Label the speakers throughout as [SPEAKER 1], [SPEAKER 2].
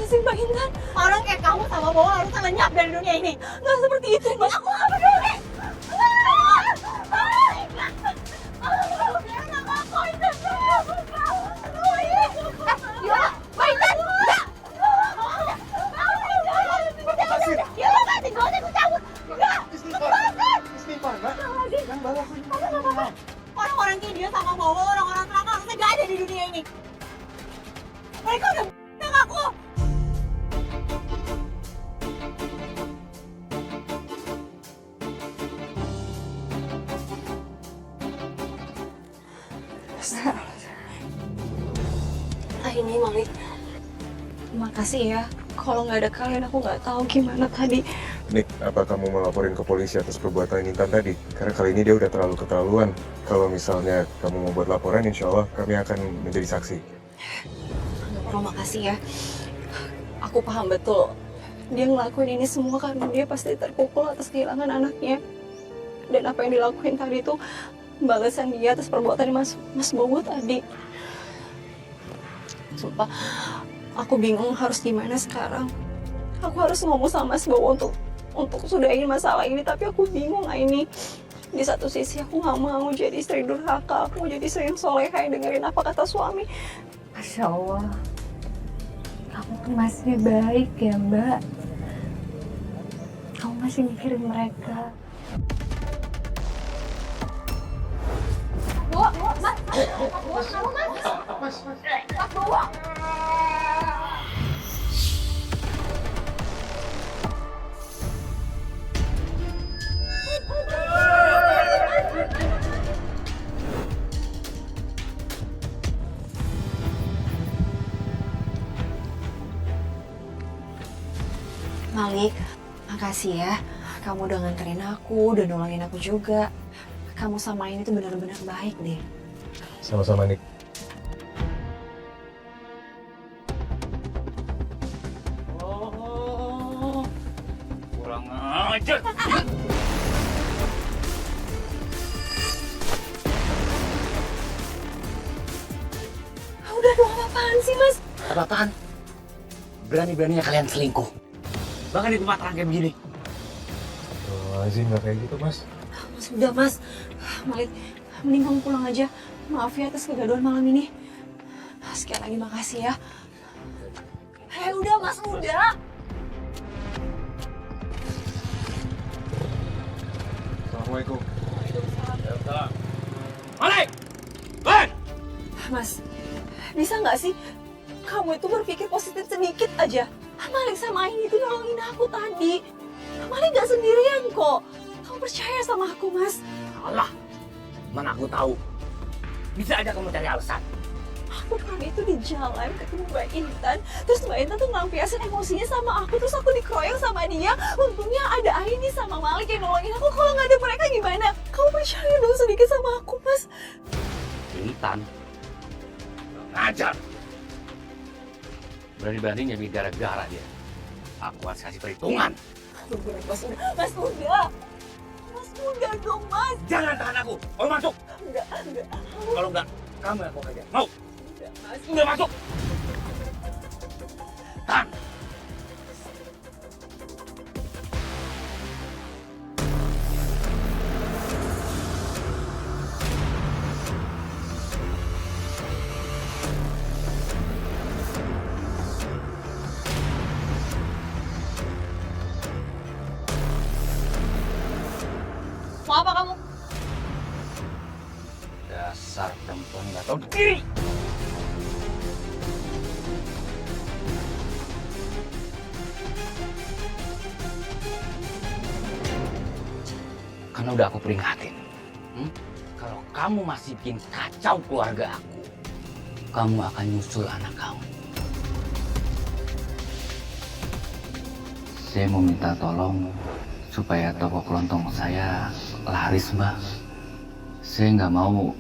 [SPEAKER 1] sih Mbak Intan? Orang kayak kamu sama Bowo harusnya lenyap dari dunia ini. Nggak seperti itu Mbak. Aku nggak peduli. Orang-orang kayak dia sama Bowo, orang-orang terang harusnya gak ada di dunia ini. Mereka udah b***ing aku. Ini Malik, makasih ya. Kalau nggak ada kalian aku nggak tahu gimana tadi.
[SPEAKER 2] Nik, apa kamu mau laporin ke polisi atas perbuatan Intan tadi? Karena kali ini dia udah terlalu keterlaluan. Kalau misalnya kamu mau buat laporan, insya Allah kami akan menjadi saksi.
[SPEAKER 1] Nggak perlu makasih ya. Aku paham betul. Dia ngelakuin ini semua karena dia pasti terpukul atas kehilangan anaknya. Dan apa yang dilakuin tadi itu balasan dia atas perbuatan Mas Bowo tadi. Sumpah, aku bingung harus gimana sekarang. Aku harus ngomong sama Mas Bowo untuk sudahin masalah ini, tapi aku bingung ini. Di satu sisi aku nggak mau jadi istri durhaka, aku mau jadi istri yang soleha yang dengerin apa kata suami.
[SPEAKER 3] Masya Allah, kamu tuh masih baik ya Mbak. Kamu masih mikirin mereka.
[SPEAKER 1] Malik, makasih ya. Kamu udah nganterin aku, udah nolongin aku juga. Kamu sama ini tuh benar-benar baik deh.
[SPEAKER 2] Sama-sama, Nik.
[SPEAKER 4] Oh, kurang ajar.
[SPEAKER 1] Udah dong, apaan sih Mas?
[SPEAKER 4] Apa-apaan? Berani-beraninya kalian selingkuh. Bahkan di tempat terang kayak begini.
[SPEAKER 2] Azim nggak kayak gitu, Mas.
[SPEAKER 1] Mas udah Mas. Malik, mending kamu pulang aja. Maaf ya atas kegaduhan malam ini. Sekali lagi makasih ya. Udah Mas, udah.
[SPEAKER 2] Assalamualaikum.
[SPEAKER 4] Malik! Ben!
[SPEAKER 1] Mas, bisa nggak sih kamu itu berpikir positif sedikit aja? Malik sama ini tuh nolongin aku tadi. Malik nggak sendirian kok. Kamu percaya sama aku, Mas?
[SPEAKER 4] Allah, mana aku tahu. Bisa aja kamu cari alasan.
[SPEAKER 1] Aku kan itu di jalan ketemu Mbak Intan. Terus Mbak Intan tuh ngelampiasin emosinya sama aku. Terus aku dikeroyok sama dia. Untungnya ada Aini sama Malik yang nolongin aku. Kalau nggak ada mereka gimana? Kamu percaya dong sedikit sama aku, Mas?
[SPEAKER 4] Intan, ngajar. Berani-beraninya bikin gara-gara dia. Aku harus kasih perhitungan.
[SPEAKER 1] Mas udah. Mas udah. Mas udah dong, Mas.
[SPEAKER 4] Jangan tahan aku. Mau masuk?
[SPEAKER 1] Enggak.
[SPEAKER 4] Kalau enggak, kamu yang aku kerja. Mau?
[SPEAKER 1] Enggak, Mas.
[SPEAKER 4] Udah masuk. Tahan.
[SPEAKER 1] Mau apa kamu?
[SPEAKER 4] Dasar perempuan nggak tahu diri. Karena udah aku peringatin. Kalau kamu masih bikin kacau keluarga aku, kamu akan nyusul anak kamu. Saya mau minta tolong supaya toko kelontong saya laris, Mbak. Saya nggak mau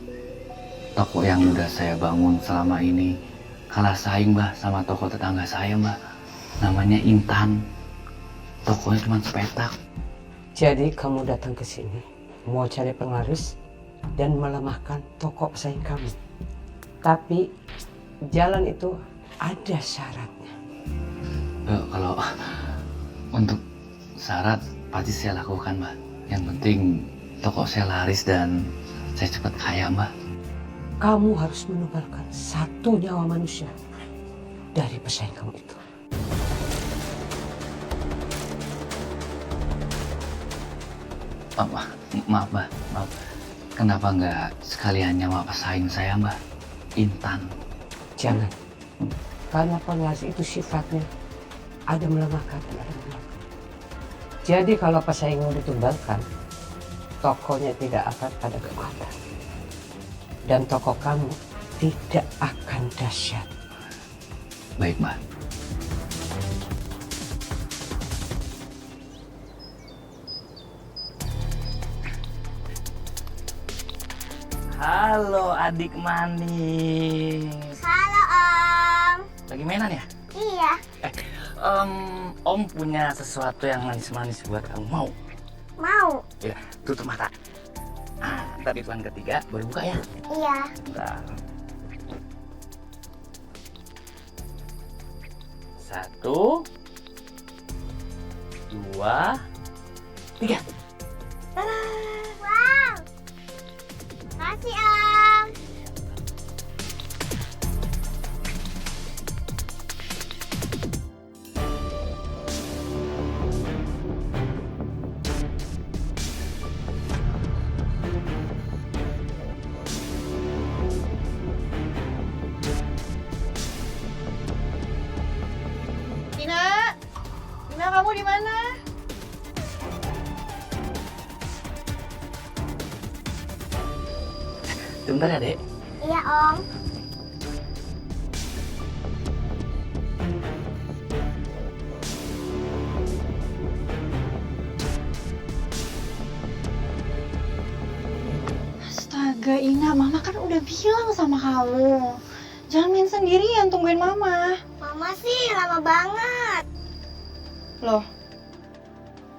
[SPEAKER 4] toko yang udah saya bangun selama ini kalah saing, Mbak, sama toko tetangga saya, Mbak. Namanya Intan. Tokonya cuma sepetak.
[SPEAKER 5] Jadi kamu datang ke sini mau cari penglaris dan melemahkan toko pesaing kamu. Tapi jalan itu ada syaratnya.
[SPEAKER 4] Kalau untuk syarat pasti saya lakukan, Mbak. Yang penting toko saya laris dan saya cepat kaya, Mbak.
[SPEAKER 5] Kamu harus menukarkan satu nyawa manusia dari pesaing kamu itu.
[SPEAKER 4] Maaf, Mbak. Maaf. Kenapa nggak sekalian nyawa pesaing saya, Mbak? Intan.
[SPEAKER 5] Jangan. Karena penglaris itu sifatnya ada melemahkan dan ada melemahkan. Jadi kalau pesaingmu ditumbalkan, tokonya tidak akan ada kekuatan. Dan toko kamu tidak akan dahsyat.
[SPEAKER 4] Baik, Mbak. Halo adik manis.
[SPEAKER 6] Halo Om.
[SPEAKER 4] Lagi mainan ya?
[SPEAKER 6] Iya.
[SPEAKER 4] Om punya sesuatu yang manis-manis buat kamu. Mau?
[SPEAKER 6] Mau.
[SPEAKER 4] Ya, tutup mata. Ntar hitungan ketiga baru buka ya.
[SPEAKER 6] Iya.
[SPEAKER 4] Bentar. 1, 2, 3.
[SPEAKER 6] Wow. Makasih Om.
[SPEAKER 1] Tina, Tina kamu di mana?
[SPEAKER 4] Sebentar ya, Dek.
[SPEAKER 6] Iya Om.
[SPEAKER 1] Astaga, Ina, Mama kan udah bilang sama kamu. Jangan main sendirian, tungguin Mama.
[SPEAKER 6] Mama sih lama banget.
[SPEAKER 1] Loh,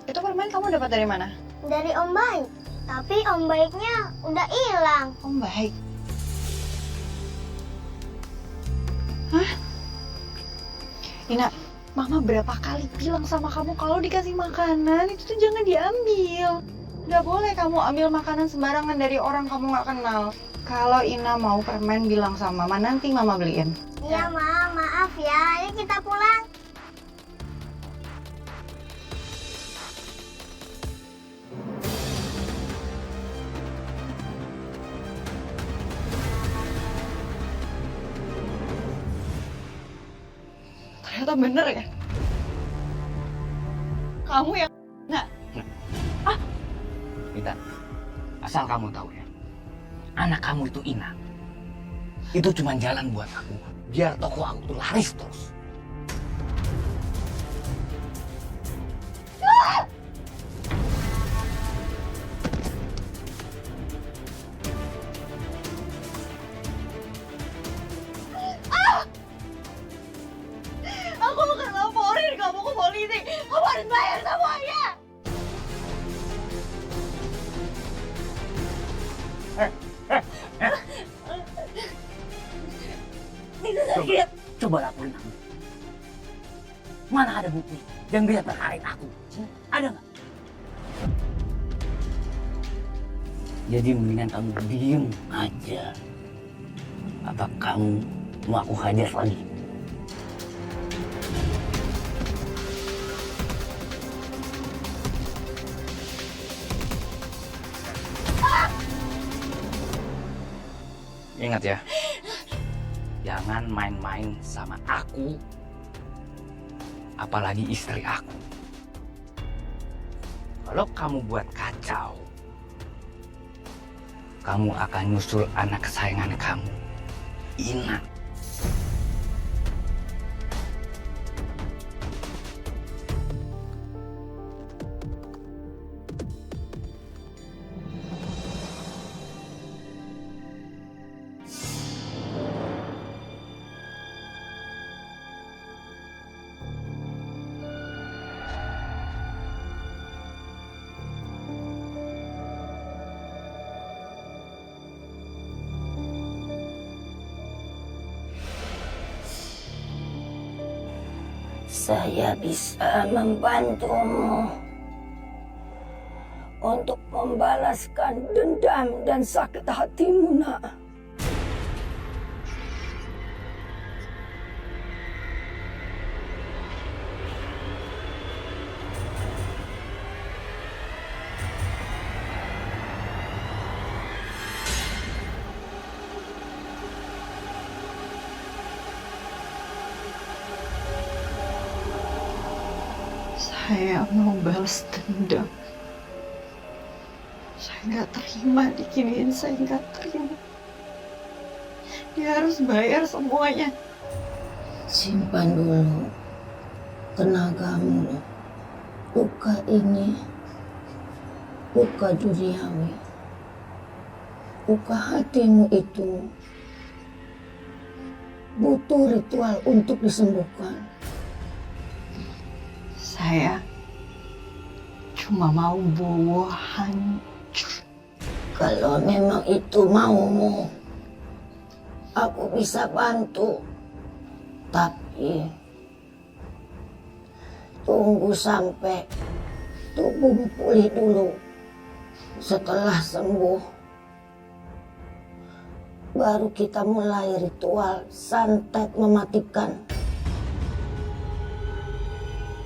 [SPEAKER 1] itu permen kamu dapat dari mana?
[SPEAKER 6] Dari Om Baik. Tapi Om Baiknya udah hilang.
[SPEAKER 1] Om baik. Hah? Ina, Mama berapa kali bilang sama kamu kalau dikasih makanan itu tuh jangan diambil. Gak boleh kamu ambil makanan sembarangan dari orang kamu gak kenal. Kalau Ina mau permen bilang sama Mama, nanti Mama beliin.
[SPEAKER 6] Iya Ma, maaf ya. Ayo kita pulang.
[SPEAKER 1] Ternyata bener ya? Kamu yang
[SPEAKER 4] Intan, asal kamu tahu ya, anak kamu itu Ina. Itu cuma jalan buat aku, biar toko aku tuh laris terus.
[SPEAKER 1] aku akan laporin kamu ke polisi. Kamu harus bayar semuanya.
[SPEAKER 4] Coba laporin aku. Mana ada bukti yang bisa terkait aku? Ada nggak? Jadi mendingan kamu diem aja. Apa kamu mau aku hajar lagi? Ingat ya, jangan main-main sama aku, apalagi istri aku. Kalau kamu buat kacau, kamu akan nyusul anak kesayangan kamu, Ina.
[SPEAKER 7] Saya bisa membantumu untuk membalaskan dendam dan sakit hatimu, nak.
[SPEAKER 1] Saya mau balas dendam. Saya nggak terima diginiin, saya nggak terima. Dia harus bayar semuanya.
[SPEAKER 7] Simpan dulu tenagamu. Luka ini luka duniawi. Luka hatimu itu butuh ritual untuk disembuhkan.
[SPEAKER 1] Saya cuma mau Bowo hancur.
[SPEAKER 7] Kalau memang itu maumu, aku bisa bantu. Tapi tunggu sampai tubuhmu pulih dulu. Setelah sembuh, baru kita mulai ritual santet mematikan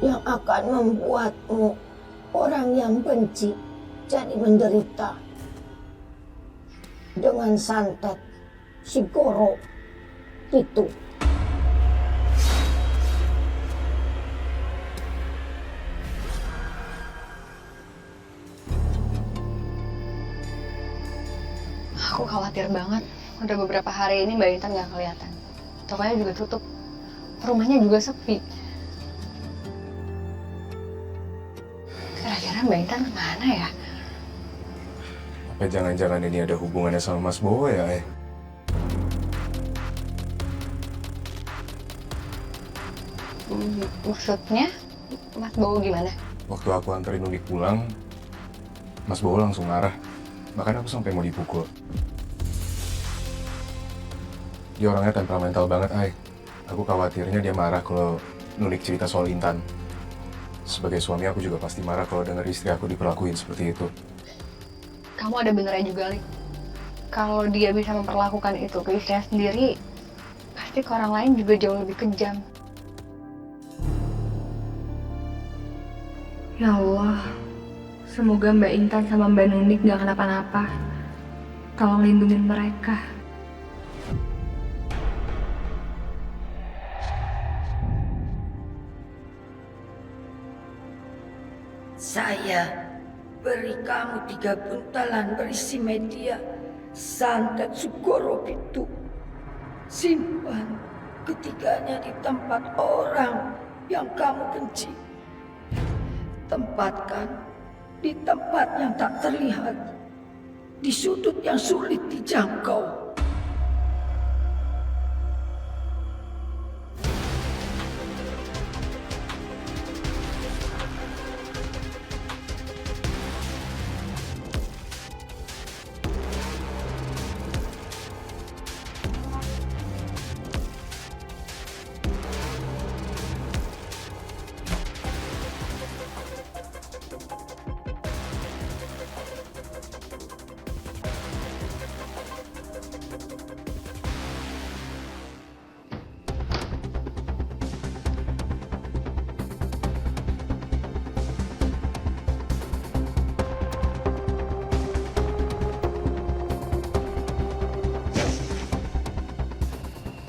[SPEAKER 7] yang akan membuatmu orang yang benci jadi menderita. Dengan santet si Goro itu.
[SPEAKER 3] Aku khawatir banget. Udah beberapa hari ini Mbak Intan nggak kelihatan. Tokonya juga tutup. Rumahnya juga sepi. Kira-kira Mbak Intan kemana ya?
[SPEAKER 2] Apa jangan-jangan ini ada hubungannya sama Mas Bowo ya,
[SPEAKER 3] Maksudnya? Mas Bowo gimana?
[SPEAKER 2] Waktu aku anterin Nunik pulang, Mas Bowo langsung marah. Bahkan aku sampai mau dipukul. Dia orangnya temperamental banget, Aku khawatirnya dia marah kalau Nunik cerita soal Intan. Sebagai suami aku juga pasti marah kalau dengar istri aku diperlakuin seperti itu.
[SPEAKER 3] Kamu ada benernya juga, Lik. Kalau dia bisa memperlakukan itu ke istrinya sendiri, pasti ke orang lain juga jauh lebih kejam. Ya Allah, semoga Mbak Intan sama Mbak Nunik gak kenapa-napa. Tolong lindungin mereka.
[SPEAKER 7] Saya beri kamu 3 buntalan berisi media santet Sugoro itu. Simpan ketiganya di tempat orang yang kamu benci. Tempatkan di tempat yang tak terlihat, di sudut yang sulit dijangkau.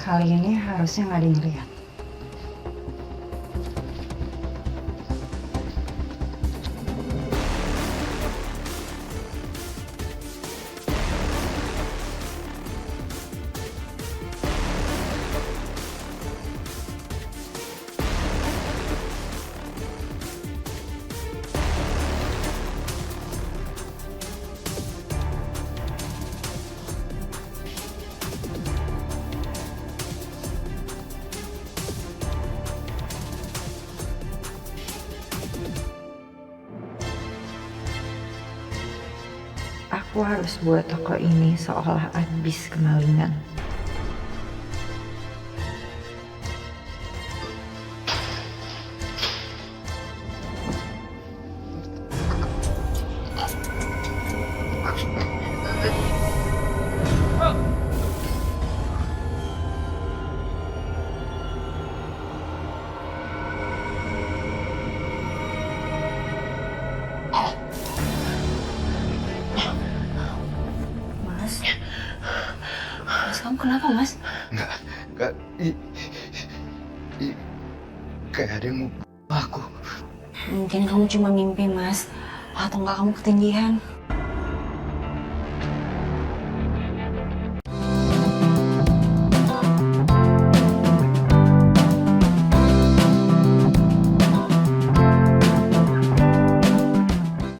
[SPEAKER 3] Kali ini harusnya nggak ada yang lihat.
[SPEAKER 8] Aku harus buat toko ini seolah habis kemalingan.
[SPEAKER 1] Mas?
[SPEAKER 4] Enggak. Kayak ada yang mau bunuh aku.
[SPEAKER 1] Mungkin kamu cuma mimpi, Mas. Atau enggak kamu ketindihan.